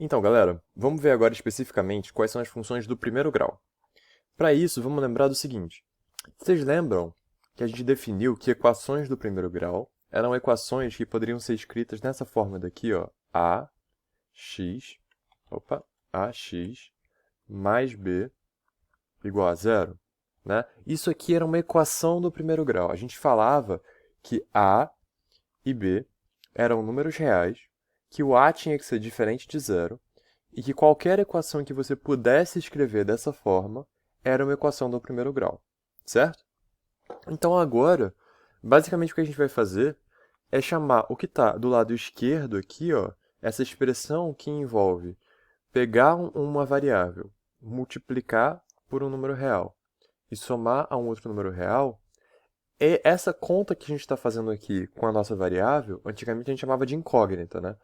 Então, galera, vamos ver agora especificamente quais são as funções do primeiro grau. Para isso, vamos lembrar do seguinte. Vocês lembram que a gente definiu que equações do primeiro grau eram equações que poderiam ser escritas nessa forma daqui, ó, ax, ax mais b igual a zero, né? Isso aqui era uma equação do primeiro grau. A gente falava que a e b eram números reais, que o a tinha que ser diferente de zero, e que qualquer equação que você pudesse escrever dessa forma era uma equação do primeiro grau, certo? Então agora, basicamente o que a gente vai fazer é chamar o que está do lado esquerdo aqui, ó, essa expressão que envolve pegar uma variável, multiplicar por um número real e somar a um outro número real. E essa conta que a gente está fazendo aqui com a nossa variável, antigamente a gente chamava de incógnita, né?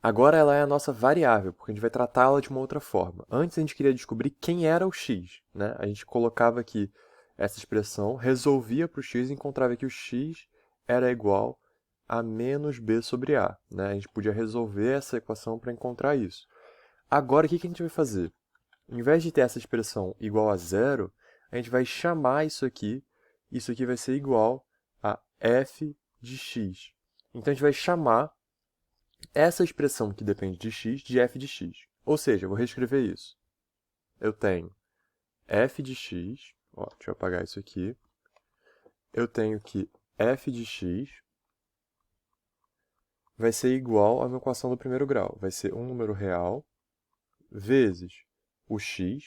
Agora ela é a nossa variável, porque a gente vai tratá-la de uma outra forma. Antes a gente queria descobrir quem era o x, né? A gente colocava aqui essa expressão, resolvia para o x e encontrava que o x era igual a menos b sobre a, né? A gente podia resolver essa equação para encontrar isso. Agora, o que a gente vai fazer? Em vez de ter essa expressão igual a zero, a gente vai chamar isso aqui vai ser igual a f de x. Então a gente vai chamar essa expressão que depende de f de x. Ou seja, eu vou reescrever isso. Eu tenho f de x, ó, deixa eu apagar isso aqui. Eu tenho que f de x vai ser igual à minha equação do primeiro grau. Vai ser um número real vezes o x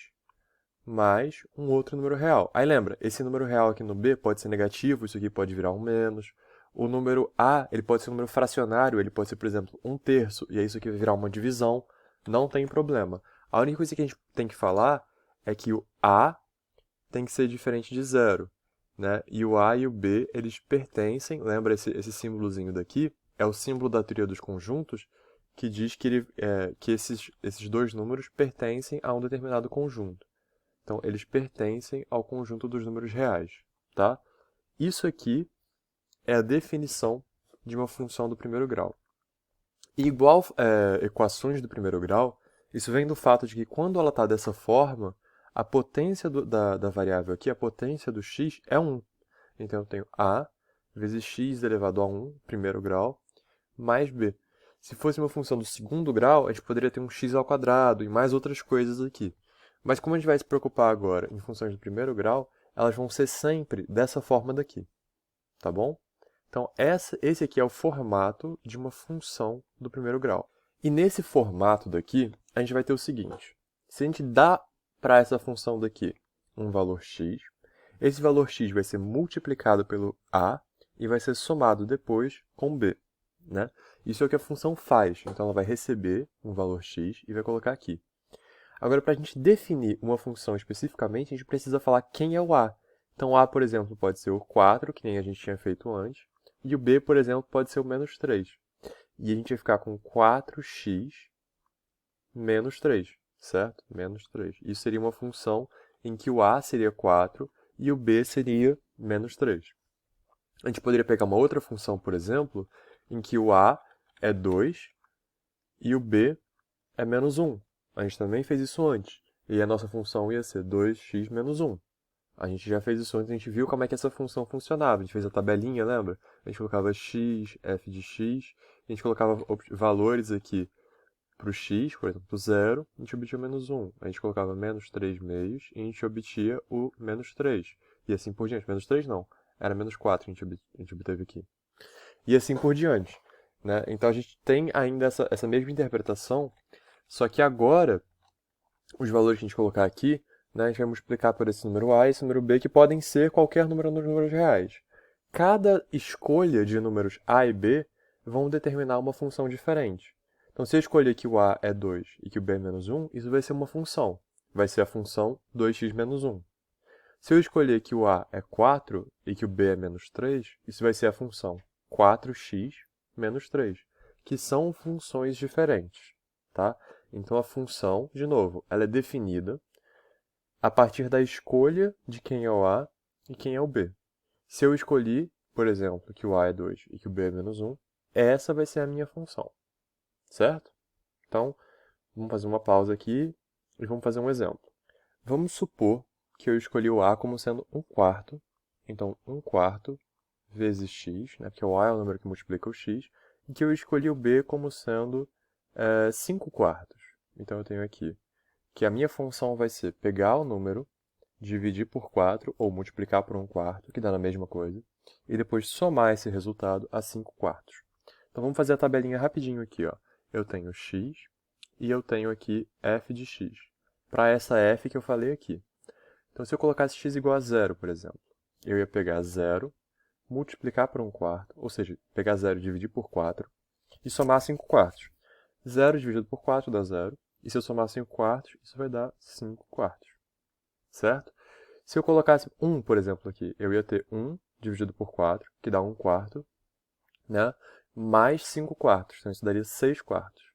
mais um outro número real. Aí lembra, esse número real aqui no b pode ser negativo, isso aqui pode virar um menos. O número a, ele pode ser um número fracionário, ele pode ser, por exemplo, um terço, e aí isso aqui vai virar uma divisão. Não tem problema. A única coisa que a gente tem que falar é que o a tem que ser diferente de zero, né? E o a e o b, eles pertencem, lembra esse símbolozinho daqui? É o símbolo da teoria dos conjuntos, que diz que esses dois números pertencem a um determinado conjunto. Então, eles pertencem ao conjunto dos números reais, tá? Isso aqui é a definição de uma função do primeiro grau. E igual equações do primeiro grau, isso vem do fato de que quando ela está dessa forma, a potência da variável aqui, a potência do x, é 1. Então, eu tenho a vezes x elevado a 1, primeiro grau, mais b. Se fosse uma função do segundo grau, a gente poderia ter um x ao quadrado e mais outras coisas aqui. Mas como a gente vai se preocupar agora em funções do primeiro grau, elas vão ser sempre dessa forma daqui, tá bom? Então, esse aqui é o formato de uma função do primeiro grau. E nesse formato daqui, a gente vai ter o seguinte. Se a gente dá para essa função daqui um valor x, esse valor x vai ser multiplicado pelo a e vai ser somado depois com b, né? Isso é o que a função faz. Então, ela vai receber um valor x e vai colocar aqui. Agora, para a gente definir uma função especificamente, a gente precisa falar quem é o a. Então, a, por exemplo, pode ser o 4, que nem a gente tinha feito antes, e o b, por exemplo, pode ser o menos 3. E a gente vai ficar com 4x menos 3, certo? Menos 3. Isso seria uma função em que o a seria 4 e o b seria menos 3. A gente poderia pegar uma outra função, por exemplo, em que o a é 2 e o b é menos 1. A gente também fez isso antes. E a nossa função ia ser 2x menos 1. A gente já fez isso antes, a gente viu como é que essa função funcionava. A gente fez a tabelinha, lembra? A gente colocava x, f de x, a gente colocava valores aqui para o x, por exemplo, 0, a gente obtinha o menos 1. A gente colocava menos 3 meios e a gente obtinha o menos 3. E assim por diante. Menos 3 não, era menos 4 que a gente obteve aqui. E assim por diante, né? Então a gente tem ainda essa mesma interpretação, só que agora os valores que a gente colocar aqui, né, a gente vai multiplicar por esse número a e esse número b, que podem ser qualquer número nos números reais. Cada escolha de números a e b vão determinar uma função diferente. Então, se eu escolher que o a é 2 e que o b é menos 1, isso vai ser uma função. Vai ser a função 2x menos 1. Se eu escolher que o a é 4 e que o b é menos 3, isso vai ser a função 4x menos 3, que são funções diferentes, tá? Então, a função, de novo, ela é definida a partir da escolha de quem é o a e quem é o b. Se eu escolhi, por exemplo, que o a é 2 e que o b é menos 1, essa vai ser a minha função, certo? Então, Vamos fazer uma pausa aqui e vamos fazer um exemplo. Vamos supor que eu escolhi o A como sendo 1/4. Então, 1/4 vezes x, né, porque o A é o número que multiplica o x, e que eu escolhi o B como sendo 5/4. Então, eu tenho aqui que a minha função vai ser pegar o número, dividir por 4, ou multiplicar por 1/4, que dá na mesma coisa, e depois somar esse resultado a 5/4. Então, vamos fazer a tabelinha rapidinho aqui. Ó. Eu tenho x e eu tenho aqui f de x, para essa f que eu falei aqui. Então, se eu colocasse x igual a 0, por exemplo, eu ia pegar 0, multiplicar por 1/4, ou seja, pegar 0 e dividir por 4, e somar 5/4. 0 dividido por 4 dá 0, e se eu somar 5/4, isso vai dar 5/4, certo? Se eu colocasse 1, por exemplo, aqui, eu ia ter 1 dividido por 4, que dá 1/4, né? Mais 5/4, então isso daria 6/4.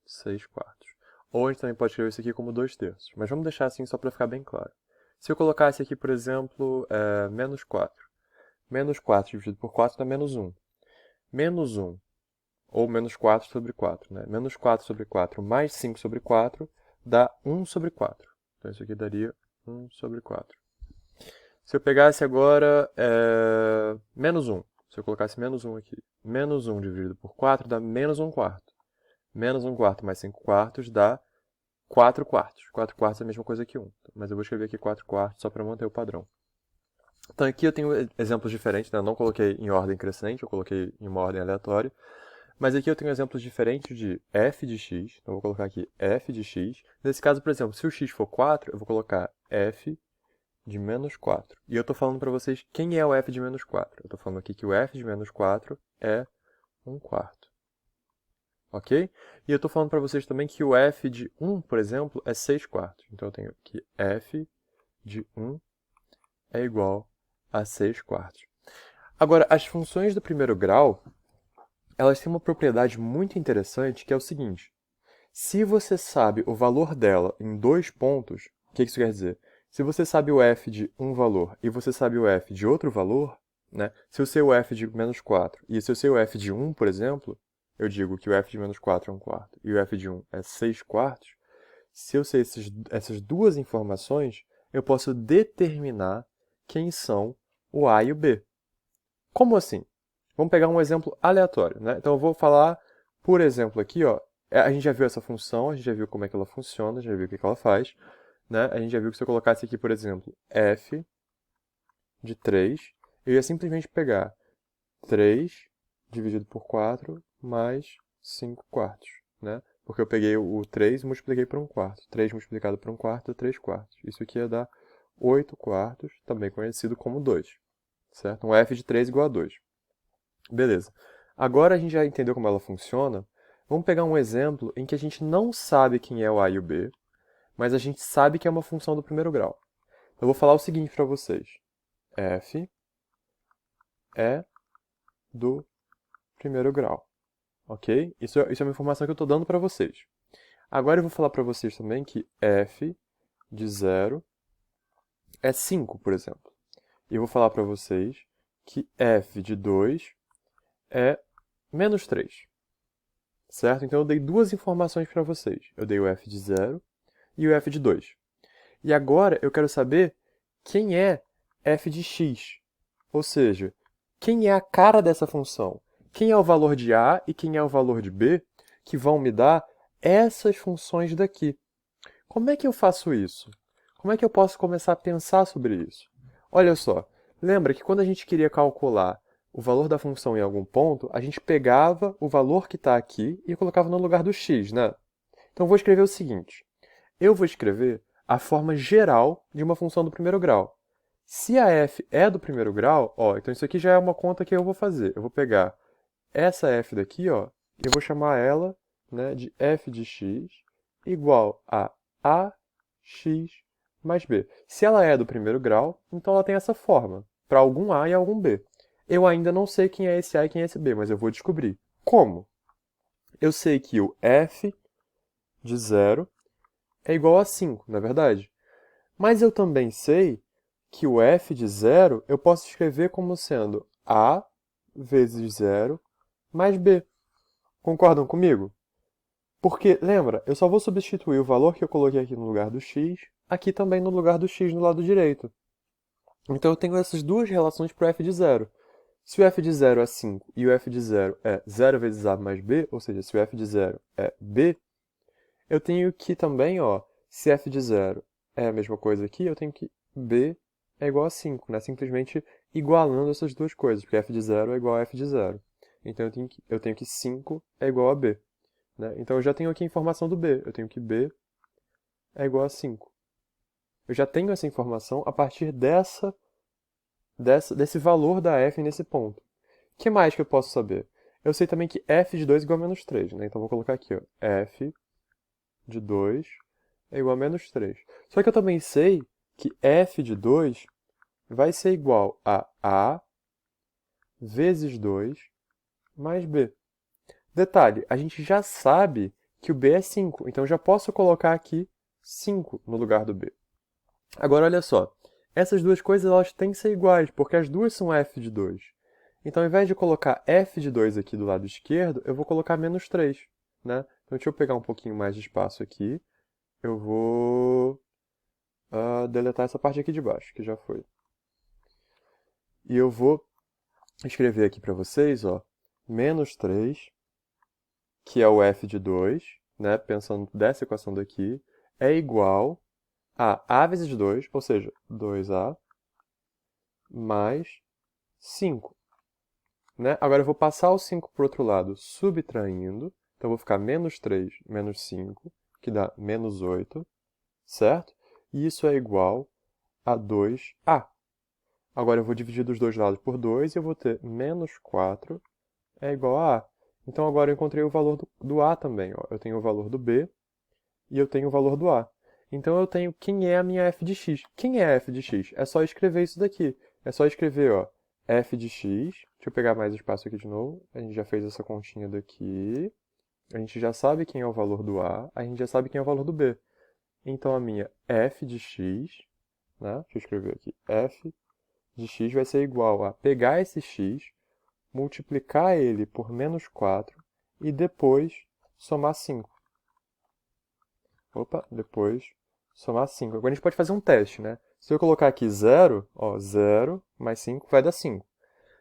6/4. Ou a gente também pode escrever isso aqui como 2/3, mas vamos deixar assim só para ficar bem claro. Se eu colocasse aqui, por exemplo, menos 4. Menos 4 dividido por 4 dá menos 1. Menos 1, ou menos 4 sobre 4, né? Menos 4 sobre 4 mais 5 sobre 4 dá 1 sobre 4. Então isso aqui daria 1 sobre 4. Se eu pegasse agora menos 1, se eu colocasse menos 1 aqui, menos 1 dividido por 4 dá menos 1/4. Menos 1/4 mais 5/4 dá 4/4. 4/4 é a mesma coisa que 1, mas eu vou escrever aqui 4/4 só para manter o padrão. Então aqui eu tenho exemplos diferentes, né? Eu não coloquei em ordem crescente, eu coloquei em uma ordem aleatória. Mas aqui eu tenho exemplos diferentes de f de x, então eu vou colocar aqui f de x. Nesse caso, por exemplo, se o x for 4, eu vou colocar f de menos 4. E eu estou falando para vocês quem é o f de menos 4. Eu estou falando aqui que o f de menos 4 é 1/4. Ok? E eu estou falando para vocês também que o f de 1, por exemplo, é 6/4. Então eu tenho aqui f de 1 é igual a 6/4. Agora, as funções do primeiro grau, elas têm uma propriedade muito interessante, que é o seguinte. Se você sabe o valor dela em 2 pontos, o que isso quer dizer? Se você sabe o f de um valor e você sabe o f de outro valor, né? Se eu sei o f de menos 4 e se eu sei o f de 1, por exemplo, eu digo que o f de menos 4 é 1/4 e o f de 1 é 6/4, se eu sei essas duas informações, eu posso determinar quem são o A e o B. Como assim? Vamos pegar um exemplo aleatório, né? Então eu vou falar, por exemplo, aqui, ó, a gente já viu essa função, a gente já viu como é que ela funciona, já viu o que ela faz, né? A gente já viu que se eu colocasse aqui, por exemplo, f de 3, eu ia simplesmente pegar 3 dividido por 4 mais 5/4, né? Porque eu peguei o 3 e multipliquei por 1/4. 3 multiplicado por 1/4 é 3/4. Isso aqui ia dar 8/4, também conhecido como 2, certo? Um f de 3 igual a 2. Beleza. Agora a gente já entendeu como ela funciona. Vamos pegar um exemplo em que a gente não sabe quem é o A e o B, mas a gente sabe que é uma função do primeiro grau. Eu vou falar o seguinte para vocês. F é do primeiro grau. Ok? Isso é uma informação que eu estou dando para vocês. Agora eu vou falar para vocês também que f de 0 é 5, por exemplo. E eu vou falar para vocês que f de 2 é menos 3. Certo? Então eu dei duas informações para vocês. Eu dei o f de 0 e o f de 2. E agora eu quero saber quem é f de x. Ou seja, quem é a cara dessa função? Quem é o valor de A e quem é o valor de B que vão me dar essas funções daqui. Como é que eu faço isso? Como é que eu posso começar a pensar sobre isso? Olha só, lembra que quando a gente queria calcular o valor da função em algum ponto, a gente pegava o valor que está aqui e colocava no lugar do x, né? Então eu vou escrever o seguinte. Eu vou escrever a forma geral de uma função do primeiro grau. Se a f é do primeiro grau, ó, então isso aqui já é uma conta que eu vou fazer. Eu vou pegar essa f daqui, ó, e eu vou chamar ela, né, de f de x igual a ax mais b. Se ela é do primeiro grau, então ela tem essa forma, para algum a e algum b. Eu ainda não sei quem é esse a e quem é esse b, mas eu vou descobrir. Como? Eu sei que o f de 0 é igual a 5, não é verdade? Mas eu também sei que o f de 0 eu posso escrever como sendo a vezes 0 mais b. Concordam comigo? Porque, lembra, eu só vou substituir o valor que eu coloquei aqui no lugar do x, aqui também no lugar do x no lado direito. Então eu tenho essas duas relações para o f de 0. Se o f de 0 é 5 e o f de 0 é 0 vezes a mais b, ou seja, se o f de 0 é b, eu tenho que também, ó, se f de 0 é a mesma coisa aqui, eu tenho que b é igual a 5, né? Simplesmente igualando essas duas coisas, porque f de 0 é igual a f de 0. Então eu tenho que 5 é igual a b. Né? Então eu já tenho aqui a informação do b. Eu tenho que b é igual a 5. Eu já tenho essa informação a partir desse valor da f nesse ponto. O que mais que eu posso saber? Eu sei também que f de 2 é igual a menos 3. Né? Então eu vou colocar aqui, ó, f de 2 é igual a menos 3. Só que eu também sei que f de 2 vai ser igual a vezes 2 mais b. Detalhe, a gente já sabe que o b é 5, então eu já posso colocar aqui 5 no lugar do b. Agora, olha só, essas duas coisas elas têm que ser iguais, porque as duas são f de 2. Então, ao invés de colocar f de 2 aqui do lado esquerdo, eu vou colocar menos 3. Né? Então, deixa eu pegar um pouquinho mais de espaço aqui. Eu vou deletar essa parte aqui de baixo, que já foi. E eu vou escrever aqui para vocês, ó, menos 3, que é o f de 2, né, pensando dessa equação daqui, é igual a vezes 2, ou seja, 2a, mais 5. Né? Agora eu vou passar o 5 para o outro lado, subtraindo. Então, eu vou ficar menos 3 menos 5, que dá menos 8, certo? E isso é igual a 2a. Agora eu vou dividir dos dois lados por 2 e eu vou ter menos 4 é igual a a. Então, agora eu encontrei o valor do a também. Ó. Eu tenho o valor do b e eu tenho o valor do a. Então, eu tenho quem é a minha f de x. Quem é a f de x? É só escrever isso daqui. É só escrever, ó, f de x. Deixa eu pegar mais espaço aqui de novo. A gente já fez essa continha daqui. A gente já sabe quem é o valor do a. A gente já sabe quem é o valor do b. Então, a minha f de x, né? Deixa eu escrever aqui. F de x vai ser igual a pegar esse x, multiplicar ele por menos 4 e depois somar 5. Opa, depois somar 5. Agora a gente pode fazer um teste, né? Se eu colocar aqui 0, ó, 0 mais 5 vai dar 5.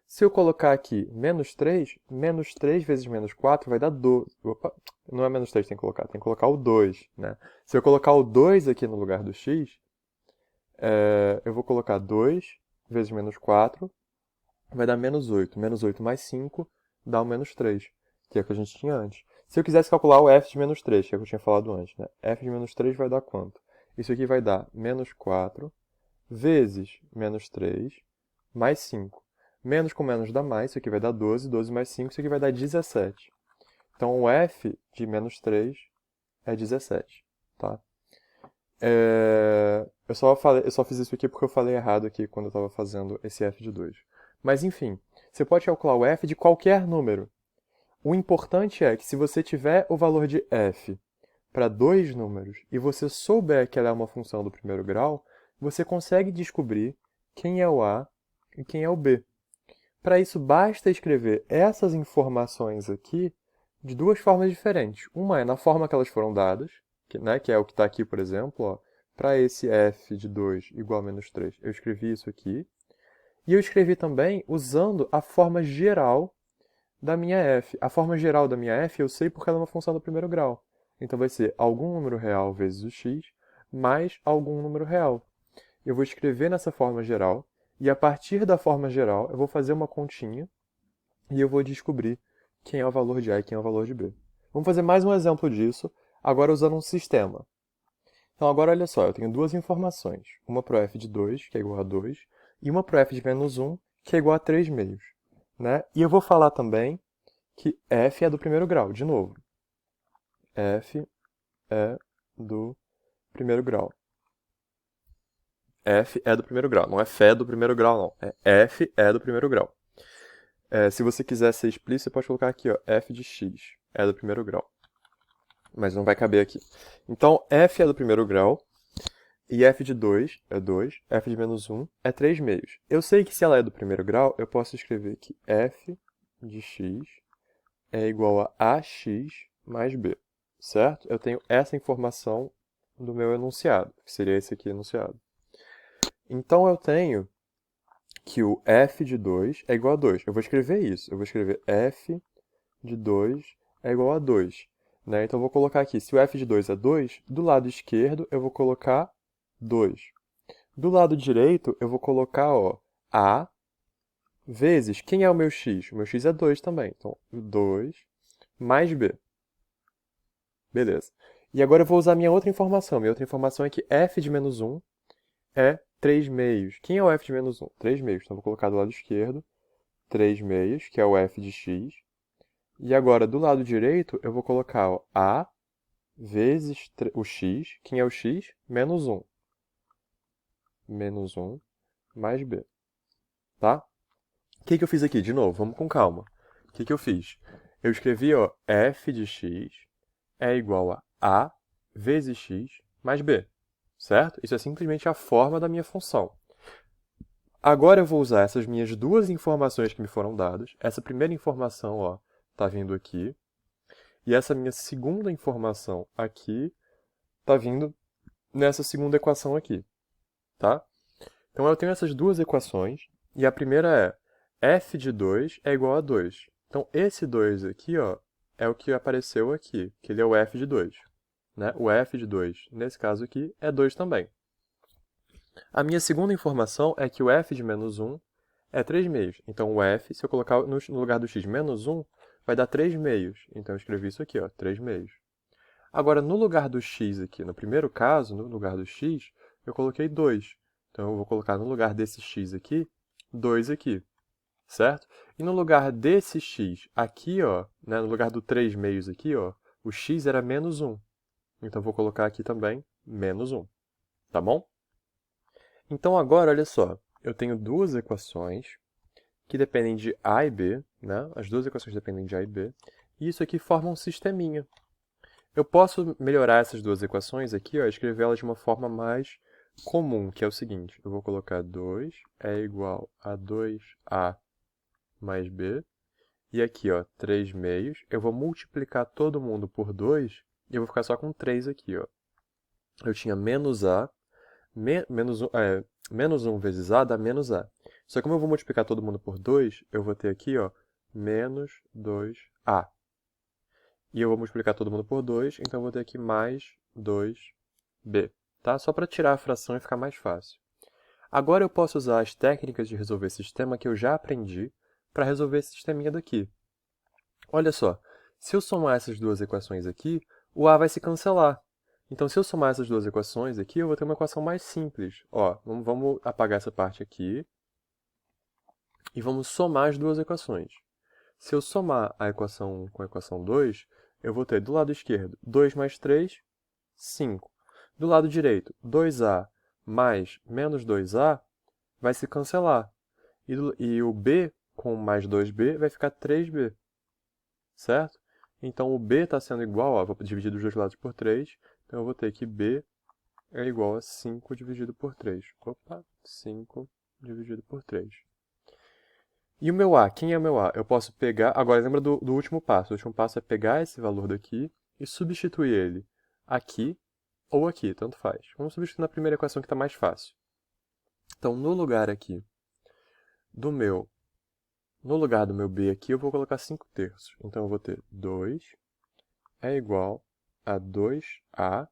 Se eu colocar aqui menos 3 vezes menos 4 vai dar 12. Opa, não é menos 3 que tem que colocar o 2, né? Se eu colocar o 2 aqui no lugar do x, eu vou colocar 2 vezes menos 4 vai dar menos 8. Menos 8 mais 5 dá o menos 3, que é o que a gente tinha antes. Se eu quisesse calcular o f de menos 3, que é o que eu tinha falado antes, né? F de menos 3 vai dar quanto? Isso aqui vai dar menos 4 vezes menos 3 mais 5. Menos com menos dá mais, isso aqui vai dar 12. 12 mais 5, isso aqui vai dar 17. Então, o f de menos 3 é 17. Tá? Eu só fiz isso aqui porque eu falei errado aqui quando eu estava fazendo esse f de 2. Mas, enfim, você pode calcular o f de qualquer número. O importante é que se você tiver o valor de f para dois números e você souber que ela é uma função do primeiro grau, você consegue descobrir quem é o a e quem é o b. Para isso, basta escrever essas informações aqui de duas formas diferentes. Uma é na forma que elas foram dadas, que é o que está aqui, por exemplo. Para esse f de 2 igual a menos 3, eu escrevi isso aqui. E eu escrevi também usando a forma geral da minha f. A forma geral da minha f eu sei porque ela é uma função do primeiro grau. Então vai ser algum número real vezes o x mais algum número real. Eu vou escrever nessa forma geral e a partir da forma geral eu vou fazer uma continha e eu vou descobrir quem é o valor de A e quem é o valor de B. Vamos fazer mais um exemplo disso, agora usando um sistema. Então agora olha só, eu tenho duas informações. Uma para o f de 2, que é igual a 2, e uma para o f de menos 1, que é igual a 3 meios. Né? E eu vou falar também que f é do primeiro grau, de novo. F é do primeiro grau. F é do primeiro grau, não é Fé do primeiro grau, não. É F é do primeiro grau. Se você quiser ser explícito, você pode colocar aqui, ó, f de x é do primeiro grau. Mas não vai caber aqui. Então, f é do primeiro grau, e f de 2 é 2, f de menos 1 é 3 meios. Eu sei que se ela é do primeiro grau, eu posso escrever que f de x é igual a ax mais b, certo? Eu tenho essa informação do meu enunciado, que seria esse aqui enunciado. Então, eu tenho que o f de 2 é igual a 2. Eu vou escrever isso. Eu vou escrever f de 2 é igual a 2. Né? Então, eu vou colocar aqui, se o f de 2 é 2, do lado esquerdo eu vou colocar 2. Do lado direito, eu vou colocar, ó, a vezes, quem é o meu x? O meu x é 2 também. Então, 2 mais b. Beleza. E agora eu vou usar minha outra informação. Minha outra informação é que f de menos 1 é 3 meios. Quem é o f de menos 1? 3 meios. Então, eu vou colocar do lado esquerdo 3 meios, que é o f de x. E agora, do lado direito, eu vou colocar ó, a vezes o x. Quem é o x? Menos 1. Menos 1 mais b. Tá? O que eu fiz aqui? De novo, vamos com calma. O que eu fiz? Eu escrevi, ó, f de x é igual a vezes x mais b. Certo? Isso é simplesmente a forma da minha função. Agora eu vou usar essas minhas duas informações que me foram dadas. Essa primeira informação, ó, tá vindo aqui. E essa minha segunda informação aqui tá vindo nessa segunda equação aqui, tá? Então eu tenho essas duas equações. E a primeira é f de 2 é igual a 2. Então esse 2 aqui, ó, é o que apareceu aqui, que ele é o f de 2. Né? O f de 2, nesse caso aqui, é 2 também. A minha segunda informação é que o f de menos 1 é 3 meios. Então, o f, se eu colocar no lugar do x menos 1, vai dar 3 meios. Então, eu escrevi isso aqui, ó, 3 meios. Agora, no lugar do x aqui, no primeiro caso, no lugar do x, eu coloquei 2. Então, eu vou colocar no lugar desse x aqui, 2 aqui, certo? E no lugar desse x aqui, ó, né, no lugar do 3 meios aqui, ó, o x era menos 1. Então, eu vou colocar aqui também menos 1. Tá bom? Então, agora, olha só. Eu tenho duas equações que dependem de A e B, né? As duas equações dependem de A e B. E isso aqui forma um sisteminha. Eu posso melhorar essas duas equações aqui, ó, escrevê-las de uma forma mais comum, que é o seguinte. Eu vou colocar 2 é igual a 2A mais B. E aqui, ó, 3 meios. Eu vou multiplicar todo mundo por 2 e eu vou ficar só com 3 aqui, ó. Eu tinha menos A, menos 1 vezes A dá menos A. Só que como eu vou multiplicar todo mundo por 2, eu vou ter aqui, ó, menos 2A. E eu vou multiplicar todo mundo por 2, então eu vou ter aqui mais 2B. Tá? Só para tirar a fração e ficar mais fácil. Agora eu posso usar as técnicas de resolver sistema que eu já aprendi para resolver esse sisteminha daqui. Olha só, se eu somar essas duas equações aqui, o A vai se cancelar. Então, se eu somar essas duas equações aqui, eu vou ter uma equação mais simples. Ó, vamos apagar essa parte aqui e vamos somar as duas equações. Se eu somar a equação 1 com a equação 2, eu vou ter do lado esquerdo 2 mais 3, 5. Do lado direito, 2A mais menos 2A vai se cancelar. E o B com mais 2B vai ficar 3B. Certo? Então, o B está sendo igual, ó, vou dividir os dois lados por 3. Então, eu vou ter que B é igual a 5 dividido por 3. Opa, 5 dividido por 3. E o meu A? Quem é o meu A? Eu posso pegar... Agora, lembra do último passo. O último passo é pegar esse valor daqui e substituir ele aqui ou aqui, tanto faz. Vamos substituir na primeira equação que está mais fácil. Então, no lugar aqui do meu... No lugar do meu B aqui, eu vou colocar 5 terços. Então, eu vou ter 2 é igual a 2A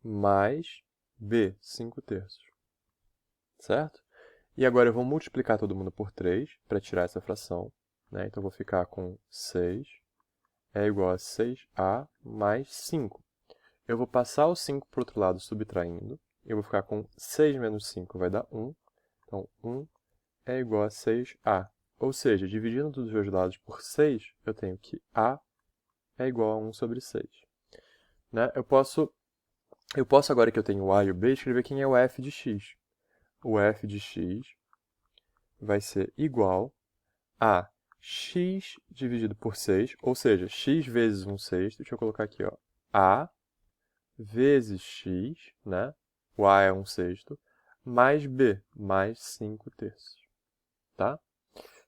mais B, 5 terços. Certo? E agora eu vou multiplicar todo mundo por 3 para tirar essa fração. Né? Então, eu vou ficar com 6 é igual a 6A mais 5. Eu vou passar o 5 para o outro lado subtraindo. Eu vou ficar com 6 menos 5 vai dar 1. Então, 1 é igual a 6A. Ou seja, dividindo todos os dois lados por 6, eu tenho que A é igual a 1 sobre 6. Né? Eu posso, agora que eu tenho o A e o B, escrever quem é o f de x. O f de x vai ser igual a x dividido por 6, ou seja, x vezes 1/6. Deixa eu colocar aqui, ó, A vezes x, né? O A é 1/6, mais B, mais 5 terços. Tá?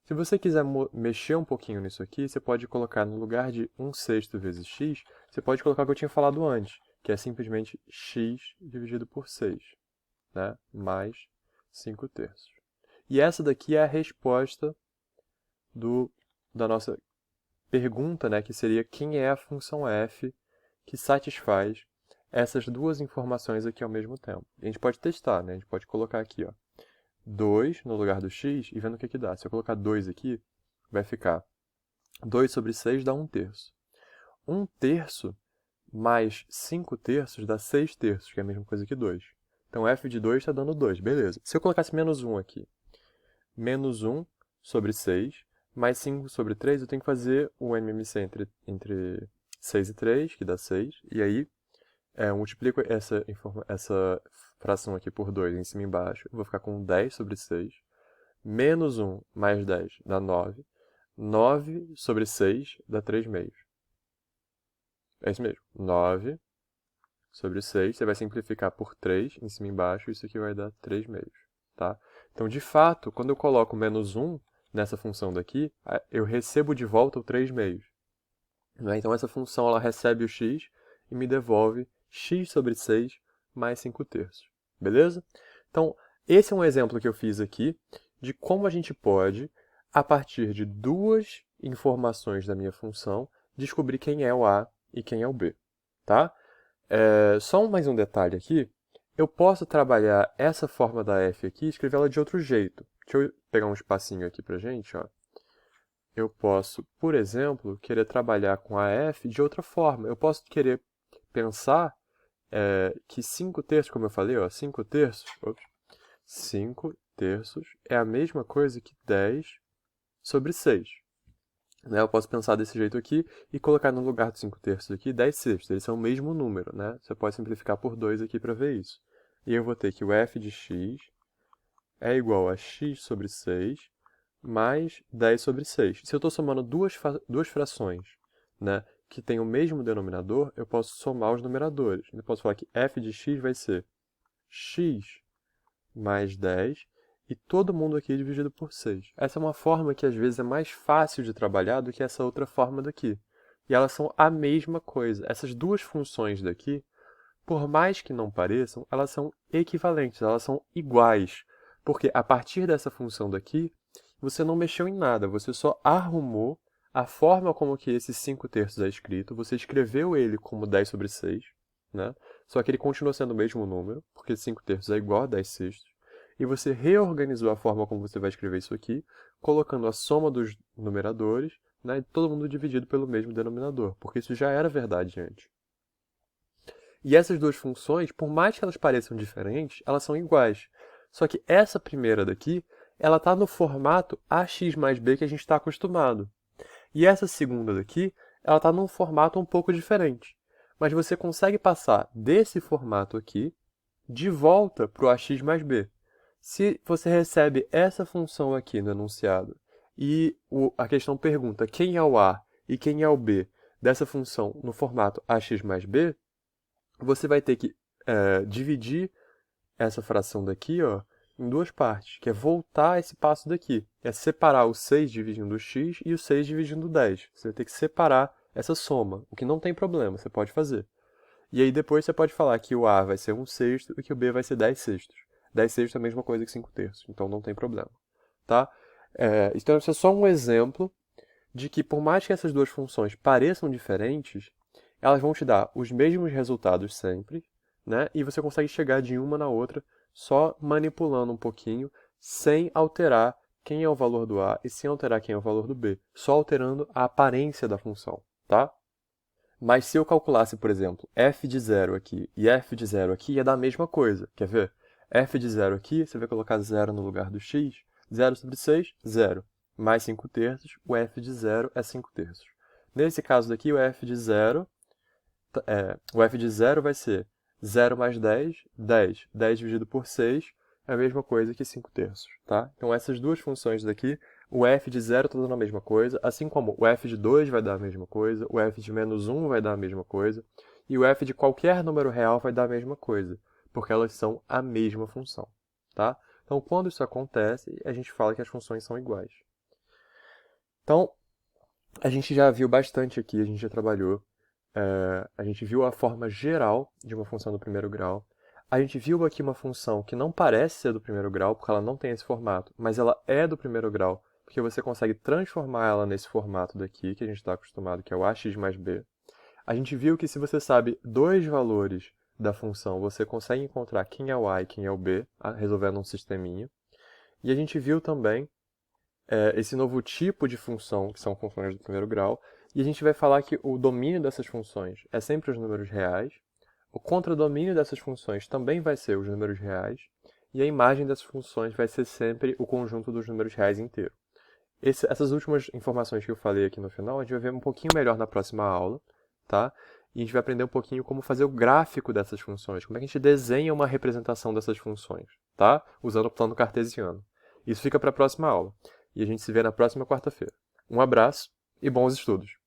Se você quiser mexer um pouquinho nisso aqui, você pode colocar no lugar de 1/6 vezes x, você pode colocar o que eu tinha falado antes, que é simplesmente x dividido por 6, né? Mais 5/3. E essa daqui é a resposta da nossa pergunta, né, que seria quem é a função f que satisfaz essas duas informações aqui ao mesmo tempo. A gente pode testar, né? A gente pode colocar aqui, ó, 2 no lugar do x e vendo o que que dá. Se eu colocar 2 aqui, vai ficar 2 sobre 6 dá 1/3. 1/3 mais 5/3 dá 6/3, que é a mesma coisa que 2. Então, f de 2 está dando 2, beleza. Se eu colocasse menos 1 aqui, menos 1 sobre 6, mais 5 sobre 3, eu tenho que fazer o MMC entre 6 e 3, que dá 6, e aí eu multiplico essa fração aqui por 2 em cima e embaixo, eu vou ficar com 10 sobre 6, menos 1 mais 10 dá 9, 9 sobre 6 dá 3 meios. É isso mesmo, 9 sobre 6, você vai simplificar por 3 em cima e embaixo, isso aqui vai dar 3 meios, tá? Então, de fato, quando eu coloco menos 1 nessa função daqui, eu recebo de volta o 3 meios. Né? Então, essa função ela recebe o x e me devolve x sobre 6 mais 5/3. Beleza? Então, esse é um exemplo que eu fiz aqui de como a gente pode, a partir de duas informações da minha função, descobrir quem é o a e quem é o b. Tá? Só mais um detalhe aqui. Eu posso trabalhar essa forma da f aqui e escrevê-la de outro jeito. Deixa eu pegar um espacinho aqui pra gente, ó. Eu posso, por exemplo, querer trabalhar com a f de outra forma. Eu posso querer pensar que 5/3, como eu falei, ó, 5/3 é a mesma coisa que 10 sobre 6. Né? Eu posso pensar desse jeito aqui e colocar no lugar de 5/3 aqui 10/6. Eles são o mesmo número, né? Você pode simplificar por 2 aqui para ver isso. E eu vou ter que o f de x é igual a x sobre 6 mais 10 sobre 6. Se eu estou somando duas frações, né, que têm o mesmo denominador, eu posso somar os numeradores. Eu posso falar que f de x vai ser x mais 10 e todo mundo aqui dividido por 6. Essa é uma forma que às vezes é mais fácil de trabalhar do que essa outra forma daqui. E elas são a mesma coisa. Essas duas funções daqui, por mais que não pareçam, elas são equivalentes, elas são iguais. Porque a partir dessa função daqui, você não mexeu em nada, você só arrumou a forma como que esse 5/3 é escrito, você escreveu ele como 10 sobre 6, né? Só que ele continua sendo o mesmo número, porque 5/3 é igual a 10/6, e você reorganizou a forma como você vai escrever isso aqui, colocando a soma dos numeradores, né, e todo mundo dividido pelo mesmo denominador, porque isso já era verdade antes. E essas duas funções, por mais que elas pareçam diferentes, elas são iguais. Só que essa primeira daqui, ela está no formato ax mais b que a gente está acostumado. E essa segunda daqui, ela está num formato um pouco diferente. Mas você consegue passar desse formato aqui de volta para o ax mais b. Se você recebe essa função aqui no enunciado e a questão pergunta quem é o a e quem é o b dessa função no formato ax mais b, você vai ter que dividir essa fração daqui, ó, em duas partes, que é voltar esse passo daqui. É separar o 6 dividindo o x e o 6 dividindo o 10. Você vai ter que separar essa soma, o que não tem problema, você pode fazer. E aí depois você pode falar que o a vai ser 1/6 e que o b vai ser 10/6. 10/6 é a mesma coisa que 5/3, então não tem problema. Tá? Então, isso é só um exemplo de que, por mais que essas duas funções pareçam diferentes, elas vão te dar os mesmos resultados sempre, né? E você consegue chegar de uma na outra só manipulando um pouquinho, sem alterar quem é o valor do a e sem alterar quem é o valor do b, só alterando a aparência da função, tá? Mas se eu calculasse, por exemplo, f de 0 aqui e f de 0 aqui, ia dar a mesma coisa. Quer ver? F de 0 aqui, você vai colocar 0 no lugar do x, 0 sobre 6, 0. Mais 5/3, o f de 0 é 5/3. Nesse caso daqui, o f de 0 vai ser 0 mais 10, 10. 10 dividido por 6 é a mesma coisa que 5/3, tá? Então, essas duas funções daqui, o f de 0 está dando a mesma coisa, assim como o f de 2 vai dar a mesma coisa, o f de menos 1 vai dar a mesma coisa, e o f de qualquer número real vai dar a mesma coisa, porque elas são a mesma função, tá? Então, quando isso acontece, a gente fala que as funções são iguais. Então, a gente já viu bastante aqui, a gente já trabalhou. A gente viu a forma geral de uma função do primeiro grau. A gente viu aqui uma função que não parece ser do primeiro grau, porque ela não tem esse formato, mas ela é do primeiro grau, porque você consegue transformar ela nesse formato daqui, que a gente está acostumado, que é o ax mais b. A gente viu que se você sabe dois valores da função, você consegue encontrar quem é o a e quem é o b, resolvendo um sisteminha. E a gente viu também esse novo tipo de função, que são funções do primeiro grau, e a gente vai falar que o domínio dessas funções é sempre os números reais, o contradomínio dessas funções também vai ser os números reais, e a imagem dessas funções vai ser sempre o conjunto dos números reais inteiro. Essas últimas informações que eu falei aqui no final, a gente vai ver um pouquinho melhor na próxima aula, tá? E a gente vai aprender um pouquinho como fazer o gráfico dessas funções, como é que a gente desenha uma representação dessas funções, tá? Usando o plano cartesiano. Isso fica para a próxima aula. E a gente se vê na próxima quarta-feira. Um abraço e bons estudos!